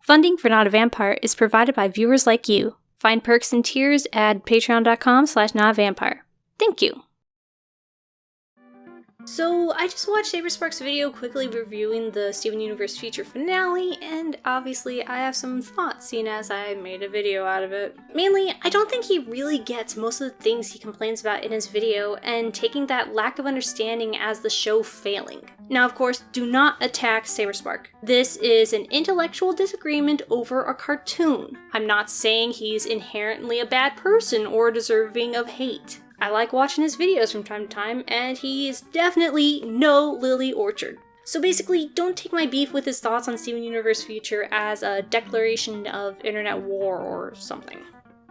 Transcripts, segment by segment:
Funding for NotAVampyre is provided by viewers like you. Find perks and tiers at patreon.com/NotAVampyre. Thank you. So, I just watched Saberspark's video quickly reviewing the Steven Universe feature finale, and obviously I have some thoughts, seeing as I made a video out of it. Mainly, I don't think he really gets most of the things he complains about in his video, and taking that lack of understanding as the show failing. Now, of course, do not attack Saberspark. This is an intellectual disagreement over a cartoon. I'm not saying he's inherently a bad person or deserving of hate. I like watching his videos from time to time, and he is definitely no Lily Orchard. So basically, don't take my beef with his thoughts on Steven Universe future as a declaration of internet war or something.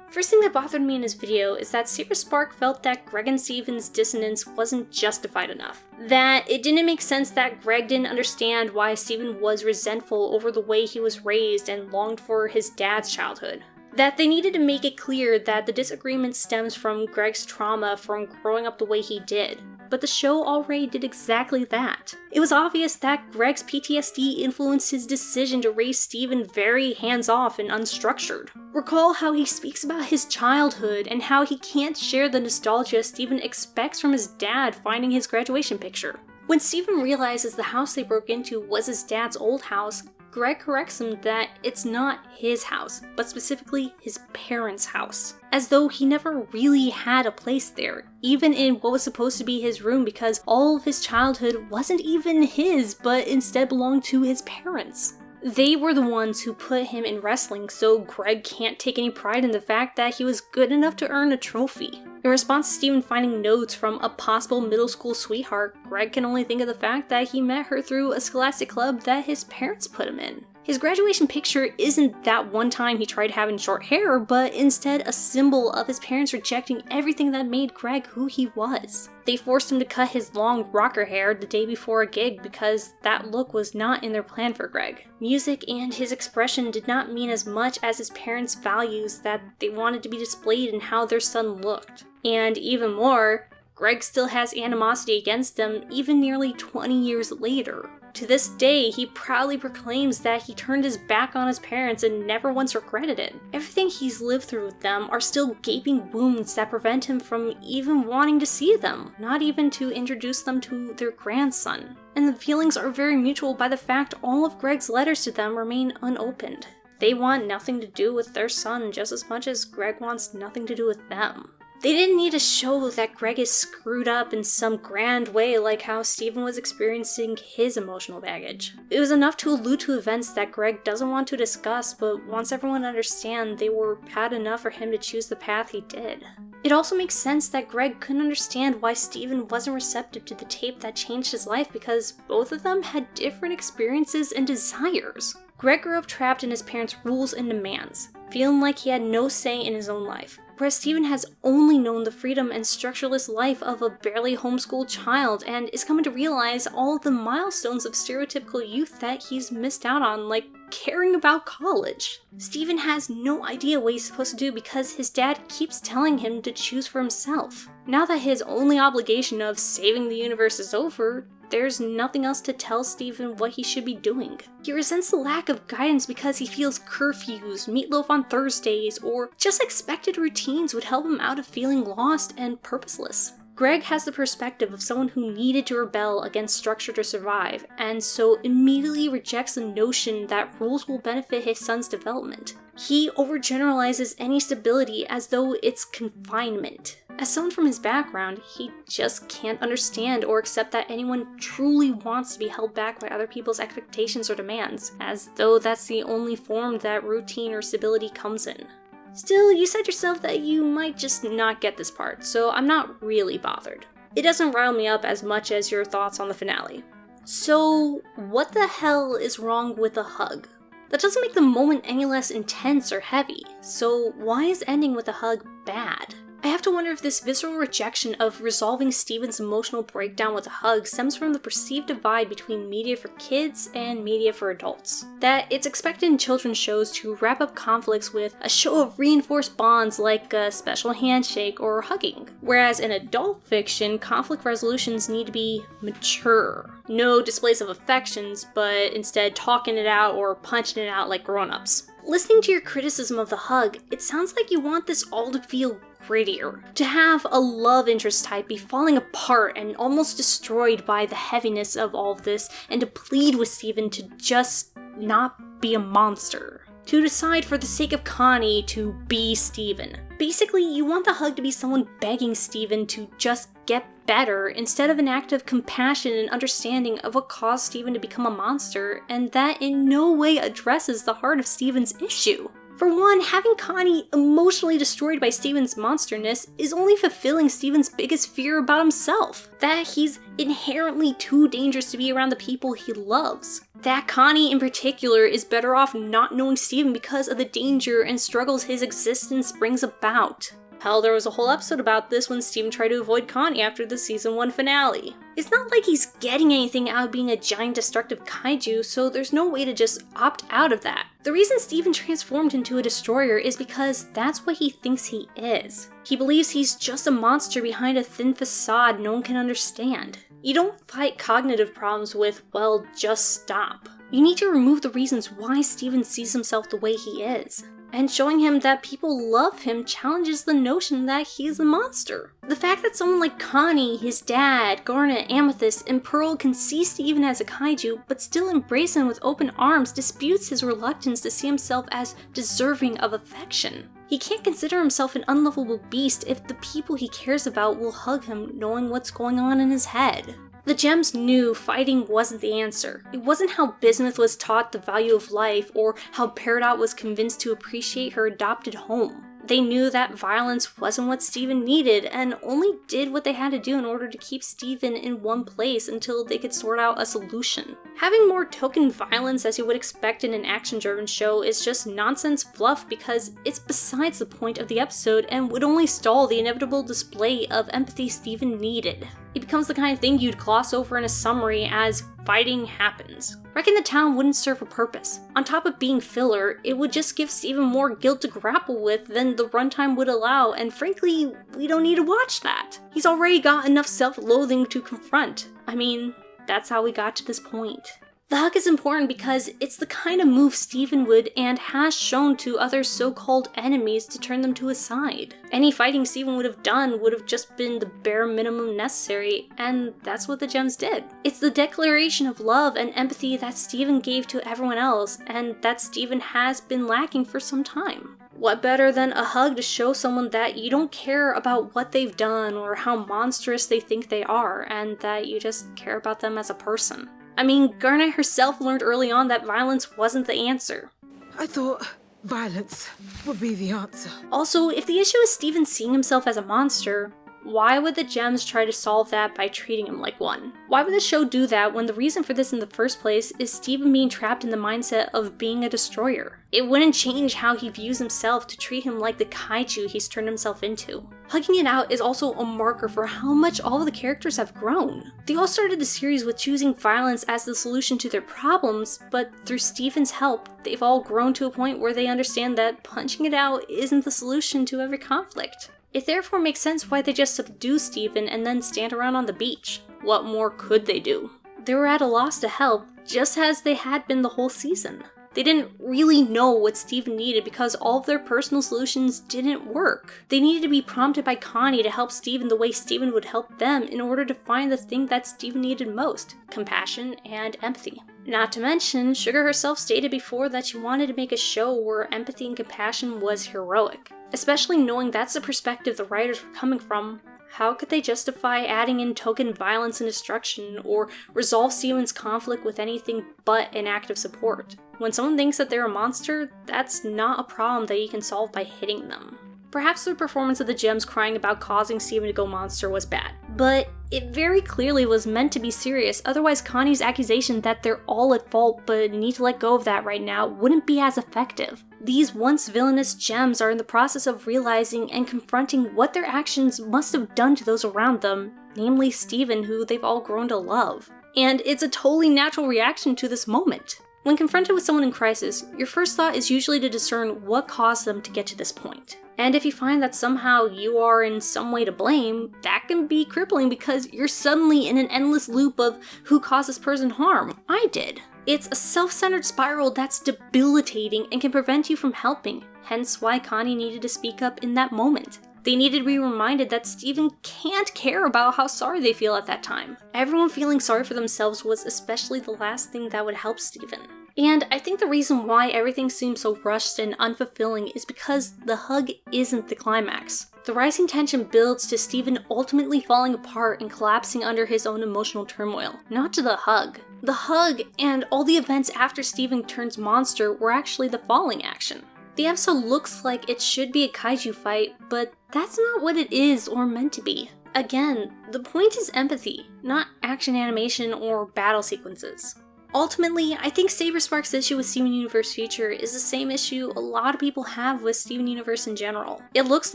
First thing that bothered me in his video is that Saberspark felt that Greg and Steven's dissonance wasn't justified enough. That it didn't make sense that Greg didn't understand why Steven was resentful over the way he was raised and longed for his dad's childhood. That they needed to make it clear that the disagreement stems from Greg's trauma from growing up the way he did. But the show already did exactly that. It was obvious that Greg's PTSD influenced his decision to raise Steven very hands-off and unstructured. Recall how he speaks about his childhood and how he can't share the nostalgia Steven expects from his dad finding his graduation picture. When Steven realizes the house they broke into was his dad's old house, Greg corrects him that it's not his house, but specifically his parents' house, as though he never really had a place there, even in what was supposed to be his room, because all of his childhood wasn't even his, but instead belonged to his parents. They were the ones who put him in wrestling, so Greg can't take any pride in the fact that he was good enough to earn a trophy. In response to Steven finding notes from a possible middle school sweetheart, Greg can only think of the fact that he met her through a scholastic club that his parents put him in. His graduation picture isn't that one time he tried having short hair, but instead a symbol of his parents rejecting everything that made Greg who he was. They forced him to cut his long rocker hair the day before a gig because that look was not in their plan for Greg. Music and his expression did not mean as much as his parents' values that they wanted to be displayed in how their son looked. And even more, Greg still has animosity against them even nearly 20 years later. To this day, he proudly proclaims that he turned his back on his parents and never once regretted it. Everything he's lived through with them are still gaping wounds that prevent him from even wanting to see them, not even to introduce them to their grandson. And the feelings are very mutual by the fact all of Greg's letters to them remain unopened. They want nothing to do with their son just as much as Greg wants nothing to do with them. They didn't need to show that Greg is screwed up in some grand way like how Steven was experiencing his emotional baggage. It was enough to allude to events that Greg doesn't want to discuss but wants everyone to understand they were bad enough for him to choose the path he did. It also makes sense that Greg couldn't understand why Steven wasn't receptive to the tape that changed his life because both of them had different experiences and desires. Greg grew up trapped in his parents' rules and demands, feeling like he had no say in his own life. Whereas Steven has only known the freedom and structureless life of a barely homeschooled child and is coming to realize all of the milestones of stereotypical youth that he's missed out on, like caring about college. Steven has no idea what he's supposed to do because his dad keeps telling him to choose for himself. Now that his only obligation of saving the universe is over, there's nothing else to tell Steven what he should be doing. He resents the lack of guidance because he feels curfews, meatloaf on Thursdays, or just expected routines would help him out of feeling lost and purposeless. Greg has the perspective of someone who needed to rebel against structure to survive, and so immediately rejects the notion that rules will benefit his son's development. He overgeneralizes any stability as though it's confinement. As someone from his background, he just can't understand or accept that anyone truly wants to be held back by other people's expectations or demands, as though that's the only form that routine or stability comes in. Still, you said yourself that you might just not get this part, so I'm not really bothered. It doesn't rile me up as much as your thoughts on the finale. So, what the hell is wrong with a hug? That doesn't make the moment any less intense or heavy, so why is ending with a hug bad? I have have to wonder if this visceral rejection of resolving Steven's emotional breakdown with a hug stems from the perceived divide between media for kids and media for adults. That it's expected in children's shows to wrap up conflicts with a show of reinforced bonds like a special handshake or hugging, whereas in adult fiction, conflict resolutions need to be mature. No displays of affections, but instead talking it out or punching it out like grown-ups. Listening to your criticism of the hug, it sounds like you want this all to feel grittier. To have a love interest type be falling apart and almost destroyed by the heaviness of all of this, and to plead with Steven to just not be a monster. To decide for the sake of Connie to be Steven. Basically, you want the hug to be someone begging Steven to just get better instead of an act of compassion and understanding of what caused Steven to become a monster, and that in no way addresses the heart of Steven's issue. For one, having Connie emotionally destroyed by Steven's monsterness is only fulfilling Steven's biggest fear about himself. That he's inherently too dangerous to be around the people he loves. That Connie in particular is better off not knowing Steven because of the danger and struggles his existence brings about. Hell, there was a whole episode about this when Steven tried to avoid Connie after the season 1 finale. It's not like he's getting anything out of being a giant destructive kaiju, so there's no way to just opt out of that. The reason Steven transformed into a destroyer is because that's what he thinks he is. He believes he's just a monster behind a thin facade no one can understand. You don't fight cognitive problems with, well, just stop. You need to remove the reasons why Steven sees himself the way he is. And showing him that people love him challenges the notion that he's a monster. The fact that someone like Connie, his dad, Garnet, Amethyst, and Pearl can see Steven as a kaiju, but still embrace him with open arms disputes his reluctance to see himself as deserving of affection. He can't consider himself an unlovable beast if the people he cares about will hug him knowing what's going on in his head. The Gems knew fighting wasn't the answer. It wasn't how Bismuth was taught the value of life, or how Peridot was convinced to appreciate her adopted home. They knew that violence wasn't what Steven needed, and only did what they had to do in order to keep Steven in one place until they could sort out a solution. Having more token violence as you would expect in an action-driven show is just nonsense fluff because it's besides the point of the episode and would only stall the inevitable display of empathy Steven needed. It becomes the kind of thing you'd gloss over in a summary as fighting happens. Wrecking the town wouldn't serve a purpose. On top of being filler, it would just give Steven more guilt to grapple with than the runtime would allow, and frankly, we don't need to watch that. He's already got enough self-loathing to confront. I mean, that's how we got to this point. The hug is important because it's the kind of move Steven would and has shown to other so-called enemies to turn them to his side. Any fighting Steven would have done would have just been the bare minimum necessary, and that's what the Gems did. It's the declaration of love and empathy that Steven gave to everyone else, and that Steven has been lacking for some time. What better than a hug to show someone that you don't care about what they've done or how monstrous they think they are, and that you just care about them as a person. I mean, Garnet herself learned early on that violence wasn't the answer. I thought violence would be the answer. Also, if the issue is Steven seeing himself as a monster, why would the Gems try to solve that by treating him like one? Why would the show do that when the reason for this in the first place is Steven being trapped in the mindset of being a destroyer? It wouldn't change how he views himself to treat him like the kaiju he's turned himself into. Hugging it out is also a marker for how much all of the characters have grown. They all started the series with choosing violence as the solution to their problems, but through Steven's help, they've all grown to a point where they understand that punching it out isn't the solution to every conflict. It therefore makes sense why they just subdue Steven and then stand around on the beach. What more could they do? They were at a loss to help, just as they had been the whole season. They didn't really know what Steven needed because all of their personal solutions didn't work. They needed to be prompted by Connie to help Steven the way Steven would help them in order to find the thing that Steven needed most: compassion and empathy. Not to mention, Sugar herself stated before that she wanted to make a show where empathy and compassion was heroic. Especially knowing that's the perspective the writers were coming from, how could they justify adding in token violence and destruction, or resolve Steven's conflict with anything but an act of support? When someone thinks that they're a monster, that's not a problem that you can solve by hitting them. Perhaps the performance of the Gems crying about causing Steven to go monster was bad, But it very clearly was meant to be serious, otherwise Connie's accusation that they're all at fault but need to let go of that right now wouldn't be as effective. These once villainous gems are in the process of realizing and confronting what their actions must have done to those around them, namely Steven, who they've all grown to love. And it's a totally natural reaction to this moment. When confronted with someone in crisis, your first thought is usually to discern what caused them to get to this point. And if you find that somehow you are in some way to blame, that can be crippling because you're suddenly in an endless loop of who caused this person harm. I did. It's a self-centered spiral that's debilitating and can prevent you from helping, hence why Connie needed to speak up in that moment. They needed to be reminded that Steven can't care about how sorry they feel at that time. Everyone feeling sorry for themselves was especially the last thing that would help Steven. And I think the reason why everything seems so rushed and unfulfilling is because the hug isn't the climax. The rising tension builds to Steven ultimately falling apart and collapsing under his own emotional turmoil, not to the hug. The hug and all the events after Steven turns monster were actually the falling action. The episode looks like it should be a kaiju fight, but that's not what it is or meant to be. Again, the point is empathy, not action animation or battle sequences. Ultimately, I think Saberspark's issue with Steven Universe Future is the same issue a lot of people have with Steven Universe in general. It looks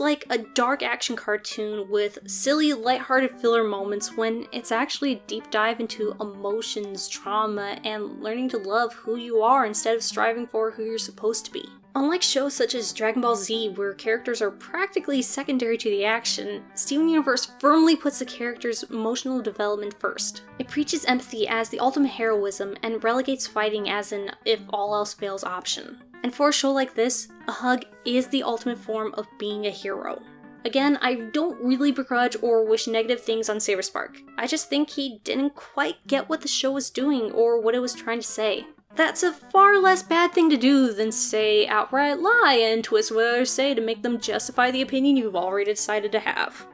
like a dark action cartoon with silly, lighthearted filler moments when it's actually a deep dive into emotions, trauma, and learning to love who you are instead of striving for who you're supposed to be. Unlike shows such as Dragon Ball Z, where characters are practically secondary to the action, Steven Universe firmly puts the character's emotional development first. It preaches empathy as the ultimate heroism and relegates fighting as an if all else fails option. And for a show like this, a hug is the ultimate form of being a hero. Again, I don't really begrudge or wish negative things on Saberspark. I just think he didn't quite get what the show was doing or what it was trying to say. That's a far less bad thing to do than say outright lie and twist what others say to make them justify the opinion you've already decided to have.